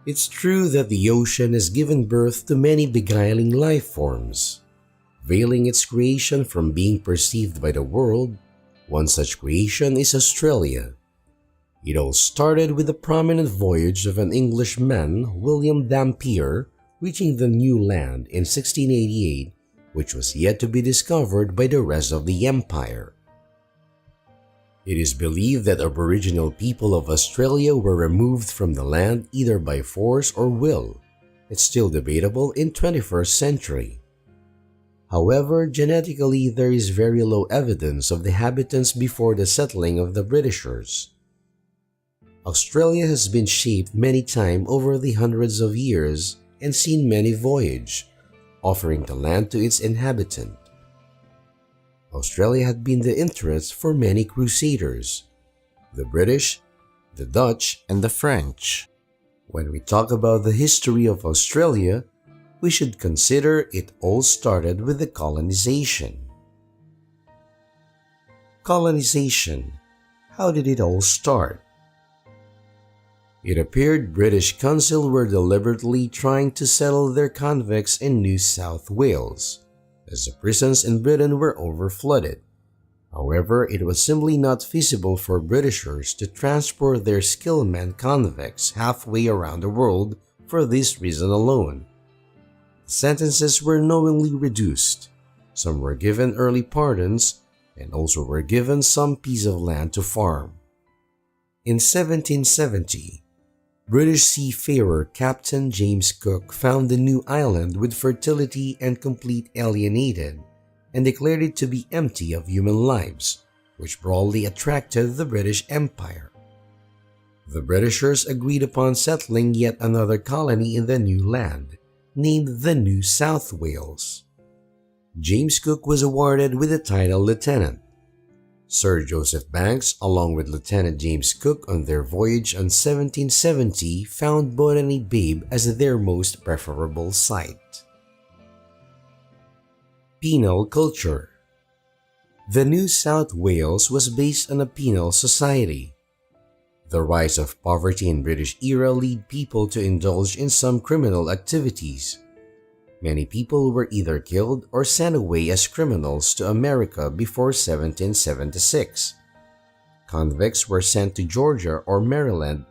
It's true that the ocean has given birth to many beguiling life forms, veiling its creation from being perceived by the world. One such creation is Australia. It all started with the prominent voyage of an Englishman, William Dampier, reaching the new land in 1688, which was yet to be discovered by the rest of the empire. It is believed that Aboriginal people of Australia were removed from the land either by force or will. It's still debatable in 21st century. However, genetically there is very low evidence of the habitants before the settling of the Britishers. Australia has been shaped many times over the hundreds of years and seen many voyages, offering the land to its inhabitants. Australia had been the interest for many crusaders, the British, the Dutch, and the French. When we talk about the history of Australia, we should consider it all started with the colonization. Colonization. How did it all start? It appeared British consuls were deliberately trying to settle their convicts in New South Wales, as the prisons in Britain were overflooded. However, it was simply not feasible for Britishers to transport their skilled men convicts halfway around the world for this reason alone. Sentences were knowingly reduced. Some were given early pardons and also were given some piece of land to farm. In 1770, British seafarer Captain James Cook found the new island with fertility and complete alienated and declared it to be empty of human lives, which broadly attracted the British Empire. The Britishers agreed upon settling yet another colony in the new land, named the New South Wales. James Cook was awarded with the title lieutenant. Sir Joseph Banks, along with Lieutenant James Cook on their voyage in 1770, found Botany Bay as their most preferable site. Penal culture. The New South Wales was based on a penal society. The rise of poverty in British era led people to indulge in some criminal activities. Many people were either killed or sent away as criminals to America before 1776. Convicts were sent to Georgia or Maryland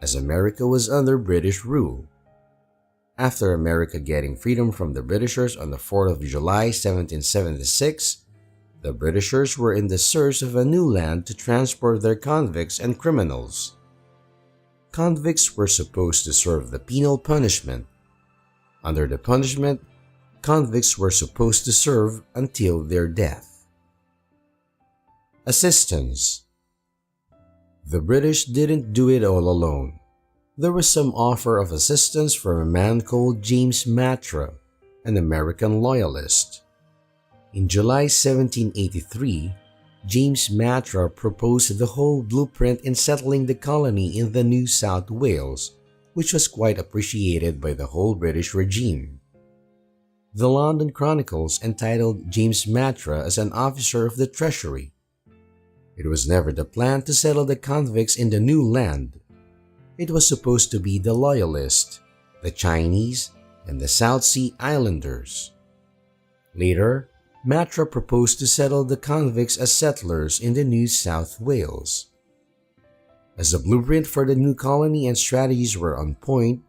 as America was under British rule. After America getting freedom from the Britishers on the 4th of July 1776, the Britishers were in the search of a new land to transport their convicts and criminals. Convicts were supposed to serve the penal punishment. Under the punishment, convicts were supposed to serve until their death. Assistance. The British didn't do it all alone. There was some offer of assistance from a man called James Matra, an American loyalist. In July 1783, James Matra proposed the whole blueprint in settling the colony in the New South Wales, which was quite appreciated by the whole British regime. The London Chronicles entitled James Matra as an officer of the Treasury. It was never the plan to settle the convicts in the new land. It was supposed to be the Loyalists, the Chinese, and the South Sea Islanders. Later, Matra proposed to settle the convicts as settlers in the New South Wales. As the blueprint for the new colony and strategies were on point,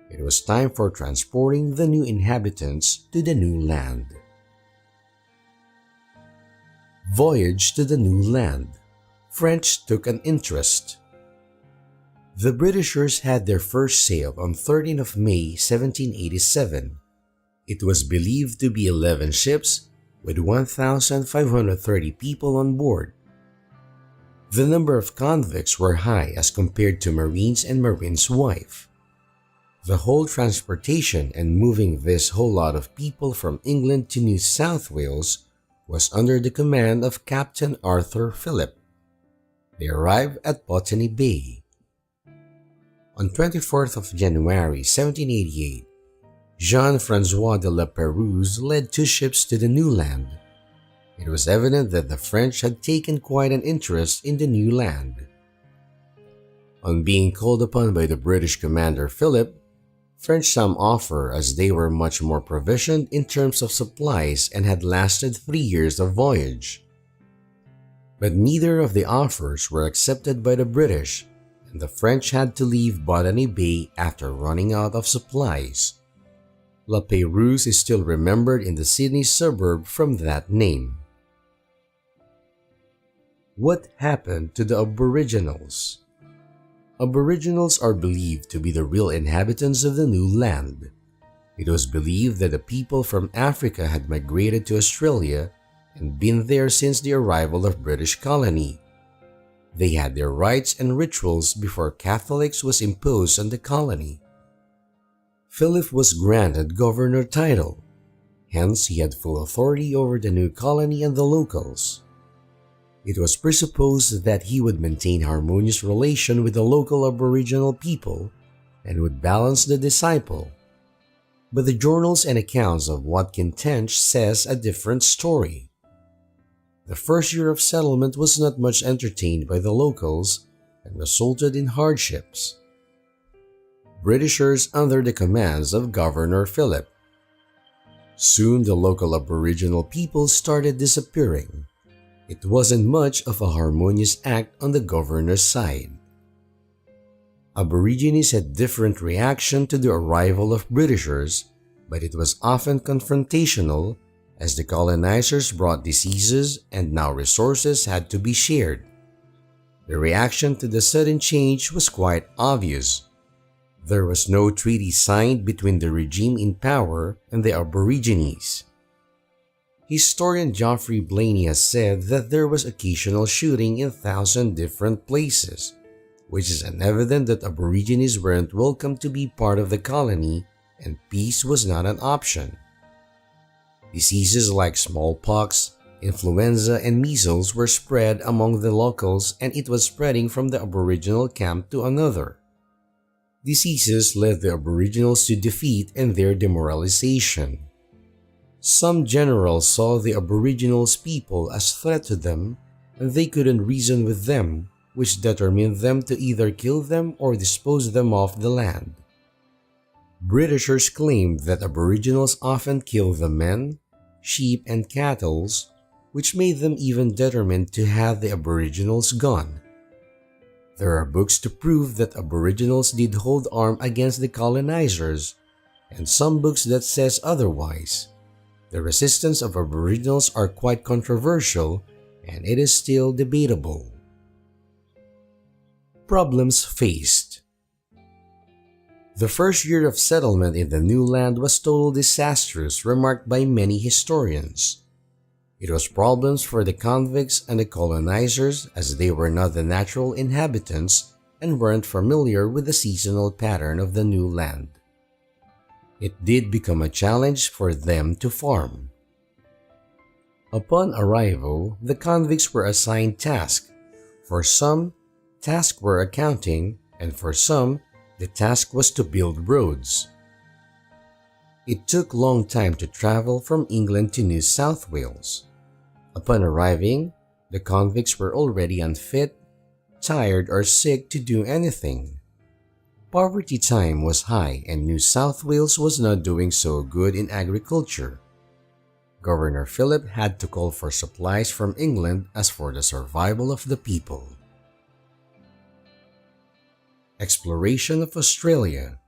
it was time for transporting the new inhabitants to the new land. Voyage to the new land. French took an interest. The Britishers had their first sail on 13th of May 1787. It was believed to be 11 ships with 1,530 people on board. The number of convicts were high as compared to Marines and Marines' wife. The whole transportation and moving this whole lot of people from England to New South Wales was under the command of Captain Arthur Phillip. They arrived at Botany Bay. On 24th of January 1788, Jean-François de la Pérouse led 2 ships to the new land. It was evident that the French had taken quite an interest in the new land. On being called upon by the British commander Philip, French some offer as they were much more provisioned in terms of supplies and had lasted 3 years of voyage. But neither of the offers were accepted by the British, and the French had to leave Botany Bay after running out of supplies. La Pérouse is still remembered in the Sydney suburb from that name. What happened to the Aboriginals? Aboriginals are believed to be the real inhabitants of the new land. It was believed that the people from Africa had migrated to Australia and been there since the arrival of British colony. They had their rites and rituals before Catholics was imposed on the colony. Philip was granted governor title, hence he had full authority over the new colony and the locals. It was presupposed that he would maintain harmonious relation with the local Aboriginal people and would balance the disciple. But the journals and accounts of Watkin Tench says a different story. The first year of settlement was not much entertained by the locals and resulted in hardships. Britishers under the commands of Governor Philip. Soon the local Aboriginal people started disappearing. It wasn't much of a harmonious act on the governor's side. Aborigines had different reaction to the arrival of Britishers, but it was often confrontational as the colonizers brought diseases and now resources had to be shared. The reaction to the sudden change was quite obvious. There was no treaty signed between the regime in power and the Aborigines. Historian Geoffrey Blaney has said that there was occasional shooting in 1,000 different places, which is an evidence that Aborigines weren't welcome to be part of the colony and peace was not an option. Diseases like smallpox, influenza, and measles were spread among the locals, and it was spreading from the Aboriginal camp to another. Diseases led the Aboriginals to defeat and their demoralization. Some generals saw the Aboriginals people as threat to them, and they couldn't reason with them, which determined them to either kill them or dispose them off the land. Britishers claimed that Aboriginals often killed the men, sheep, and cattle, which made them even determined to have the Aboriginals gone. There are books to prove that Aboriginals did hold arm against the colonizers, and some books that says otherwise. The resistance of Aboriginals are quite controversial, and it is still debatable. Problems faced. The first year of settlement in the new land was totally disastrous, remarked by many historians. It was problems for the convicts and the colonizers as they were not the natural inhabitants and weren't familiar with the seasonal pattern of the new land. It did become a challenge for them to farm. Upon arrival, the convicts were assigned tasks. For some, tasks were accounting, and for some, the task was to build roads. It took a long time to travel from England to New South Wales. Upon arriving, the convicts were already unfit, tired, or sick to do anything. Poverty time was high and New South Wales was not doing so good in agriculture. Governor Philip had to call for supplies from England as for the survival of the people. Exploration of Australia.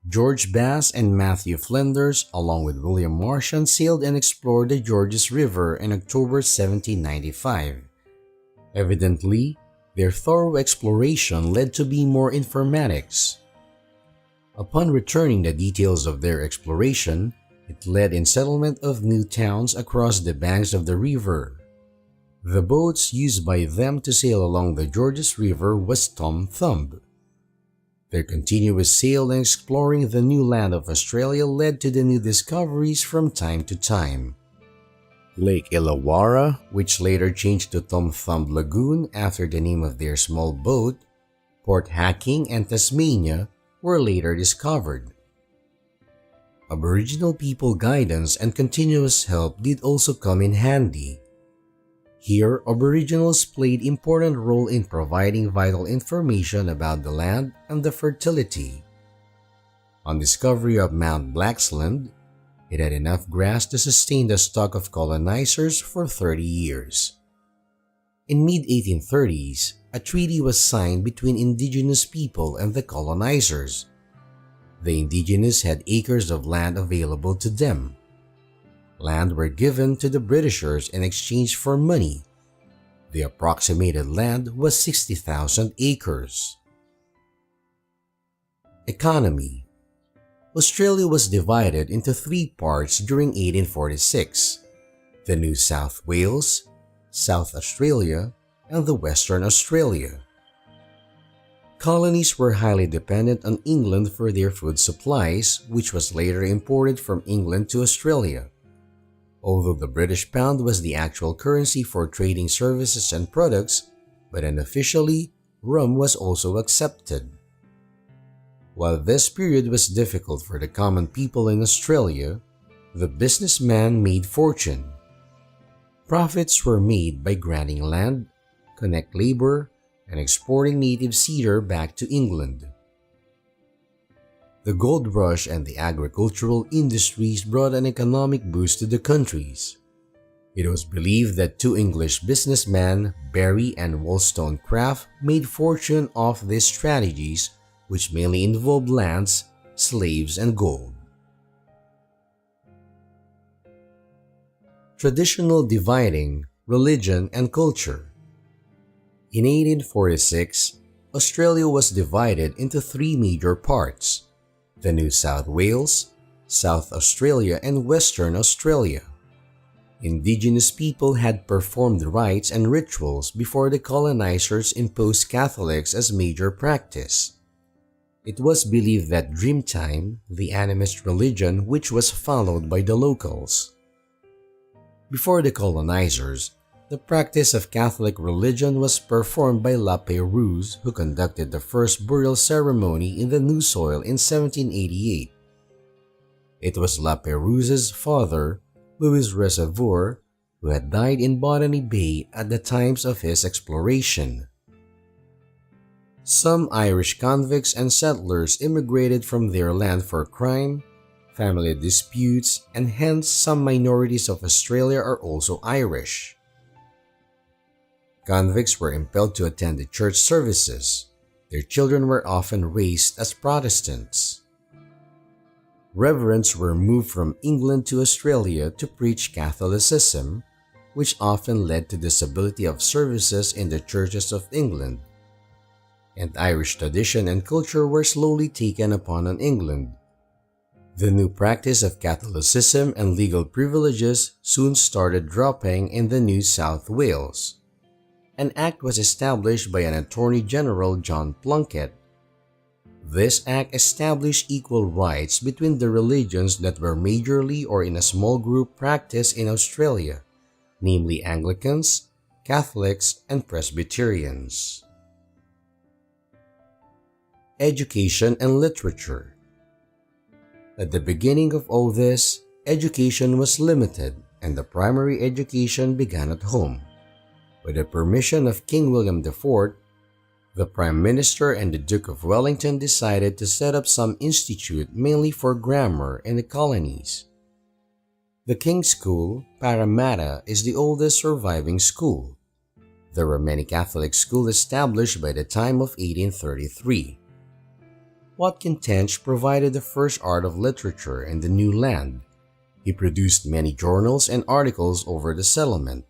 George Bass and Matthew Flinders, along with William Marsham, sailed and explored the Georges River in October 1795. Evidently, their thorough exploration led to be more informatics. Upon returning the details of their exploration, it led in settlement of new towns across the banks of the river. The boats used by them to sail along the Georges River was Tom Thumb. Their continuous sail and exploring the new land of Australia led to the new discoveries from time to time. Lake Illawarra, which later changed to Tom Thumb Lagoon after the name of their small boat, Port Hacking, and Tasmania were later discovered. Aboriginal people guidance and continuous help did also come in handy. Here, Aboriginals played important role in providing vital information about the land and the fertility. On discovery of Mount Blacksland, it had enough grass to sustain the stock of colonizers for 30 years. In mid-1830s, a treaty was signed between indigenous people and the colonizers. The indigenous had acres of land available to them. Land were given to the Britishers in exchange for money. The approximated land was 60,000 acres. Economy. Australia was divided into three parts during 1846: the New South Wales, South Australia, and the Western Australia. Colonies were highly dependent on England for their food supplies, which was later imported from England to Australia. Although the British pound was the actual currency for trading services and products, but unofficially, rum was also accepted. While this period was difficult for the common people in Australia, the businessman made fortune. Profits were made by granting land, connect labor, and exporting native cedar back to England. The gold rush and the agricultural industries brought an economic boost to the countries. It was believed that two English businessmen, Berry and Wollstonecraft, made fortune off these strategies, which mainly involved lands, slaves, and gold. Traditional dividing, religion, and culture. In 1846, Australia was divided into three major parts: the New South Wales, South Australia, and Western Australia. Indigenous people had performed rites and rituals before the colonizers imposed Catholics as major practice. It was believed that Dreamtime, the animist religion which was followed by the locals. Before the colonizers, the practice of Catholic religion was performed by La Pérouse, who conducted the first burial ceremony in the new soil in 1788. It was La Pérouse's father, Louis Reservoir, who had died in Botany Bay at the times of his exploration. Some Irish convicts and settlers immigrated from their land for crime, family disputes, and hence some minorities of Australia are also Irish. Convicts were impelled to attend the church services. Their children were often raised as Protestants. Reverends were moved from England to Australia to preach Catholicism, which often led to disability of services in the churches of England. And Irish tradition and culture were slowly taken upon in England. The new practice of Catholicism and legal privileges soon started dropping in the New South Wales. An act was established by an Attorney General, John Plunkett. This act established equal rights between the religions that were majorly or in a small group practiced in Australia, namely Anglicans, Catholics, and Presbyterians. Education and literature. At the beginning of all this, education was limited and the primary education began at home. With the permission of King William IV, the Prime Minister and the Duke of Wellington decided to set up some institute mainly for grammar in the colonies. The King's School, Parramatta, is the oldest surviving school. There were many Catholic schools established by the time of 1833. Watkin Tench provided the first art of literature in the new land. He produced many journals and articles over the settlement.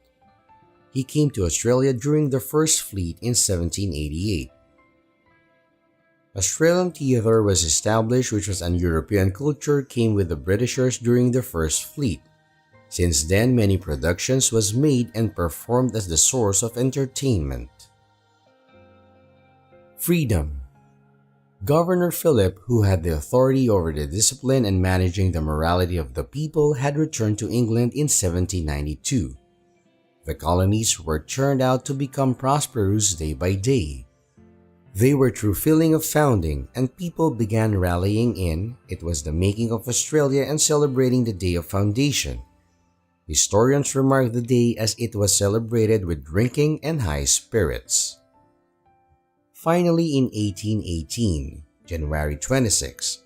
He came to Australia during the First Fleet in 1788. Australian theatre was established, which was an European culture came with the Britishers during the First Fleet. Since then, many productions was made and performed as the source of entertainment. Freedom. Governor Phillip, who had the authority over the discipline and managing the morality of the people, had returned to England in 1792. The colonies were turned out to become prosperous day by day. They were true feeling of founding, and people began rallying in. It was the making of Australia and celebrating the day of foundation. Historians remark the day as it was celebrated with drinking and high spirits. Finally, in 1818, January 26,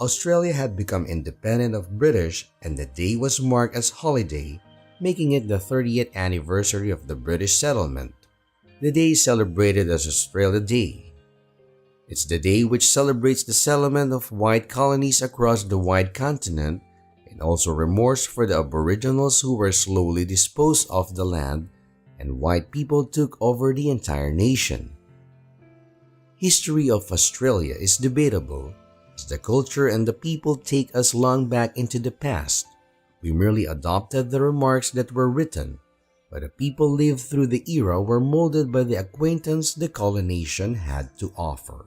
Australia had become independent of British and the day was marked as holiday, making it the 30th anniversary of the British settlement. The day is celebrated as Australia Day. It's the day which celebrates the settlement of white colonies across the wide continent and also remorse for the Aboriginals who were slowly disposed of the land and white people took over the entire nation. History of Australia is debatable as the culture and the people take us long back into the past. We merely adopted the remarks that were written, but the people lived through the era were molded by the acquaintance the colonization had to offer.